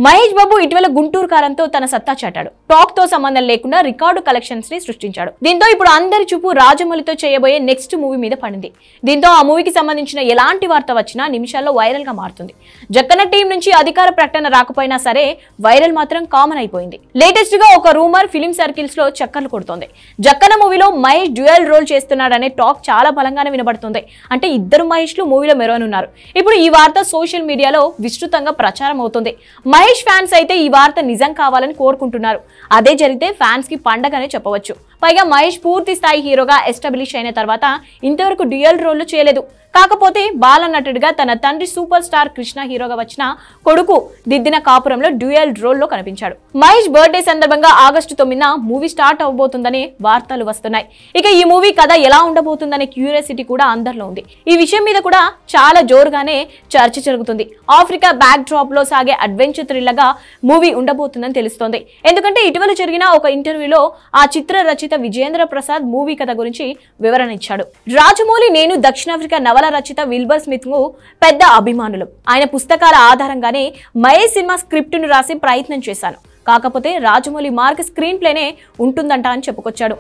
మహేష్ బాబు ఇటీవల గుంటూరు కారంతో తన సత్తా చాటాడు. టాక్ తో సంబంధం లేకుండా రికార్డు కలెక్షన్స్ ని సృష్టించాడు. దీంతో ఇప్పుడు అందరి చూపు రాజమౌళితో చేయబోయే నెక్స్ట్ మూవీ మీద పడింది. దీంతో ఆ మూవీకి సంబంధించిన ఎలాంటి వార్త వచ్చినా నిమిషాల్లో వైరల్ గా మారుతుంది. జక్కన టీం నుంచి అధికార ప్రకటన రాకపోయినా సరే వైరల్ మాత్రం కామన్ అయిపోయింది. లేటెస్ట్ గా ఒక రూమర్ ఫిలిం సర్కిల్స్ లో చక్కర్లు కొడుతోంది. జక్కన మూవీలో మహేష్ డ్యూయల్ రోల్ చేస్తున్నాడనే టాక్ చాలా బలంగానే వినబడుతుంది. అంటే ఇద్దరు మహేష్లు మూవీలో మెరవనున్నారు. ఇప్పుడు ఈ వార్త సోషల్ మీడియాలో విస్తృతంగా ప్రచారం అవుతుంది. మహేష్ ఫ్యాన్స్ అయితే ఈ వార్త నిజం కావాలని కోరుకుంటున్నారు. అదే జరిగితే ఫ్యాన్స్ కి పండగనే చెప్పవచ్చు. పైగా మహేష్ పూర్తి స్థాయి హీరోగా ఎస్టాబ్లిష్ అయిన తర్వాత ఇంతవరకు డ్యూయల్ రోల్ చేయలేదు. కాకపోతే బాలనటుడిగా తన తండ్రి సూపర్ స్టార్ కృష్ణ హీరోగా వచ్చిన కొడుకు దిద్దిన కాపురంలో డ్యూయల్ రోల్లో కనిపించాడు. మహేష్ బర్త్డే సందర్భంగా ఆగస్టు 9న మూవీ స్టార్ట్ అవబోతుందని వార్తలు వస్తున్నాయి. ఇక ఈ మూవీ కథ ఎలా ఉండబోతుందనే క్యూరియాసిటీ కూడా అందరిలో ఉంది. ఈ విషయం మీద కూడా చాలా జోరుగానే చర్చ జరుగుతుంది. ఆఫ్రికా బ్యాక్ డ్రాప్ లో సాగే అడ్వెంచర్ థ్రిల్లర్ గా మూవీ ఉండబోతుందని తెలుస్తోంది. ఎందుకంటే ఇటీవల జరిగిన ఒక ఇంటర్వ్యూలో ఆ చిత్ర రచయిత విజేంద్ర ప్రసాద్ మూవీ కథ గురించి వివరణ ఇచ్చాడు. రాజమౌళి, నేను దక్షిణాఫ్రికా నవల రచయిత విల్బర్ స్మిత్ కు పెద్ద అభిమానులు. ఆయన పుస్తకాల ఆధారంగానే మహేష్ సినిమా స్క్రిప్ట్ ను రాసే ప్రయత్నం చేశాను. కాకపోతే రాజమౌళి మార్క్ స్క్రీన్ ప్లేనే ఉంటుందంట అని చెప్పుకొచ్చాడు.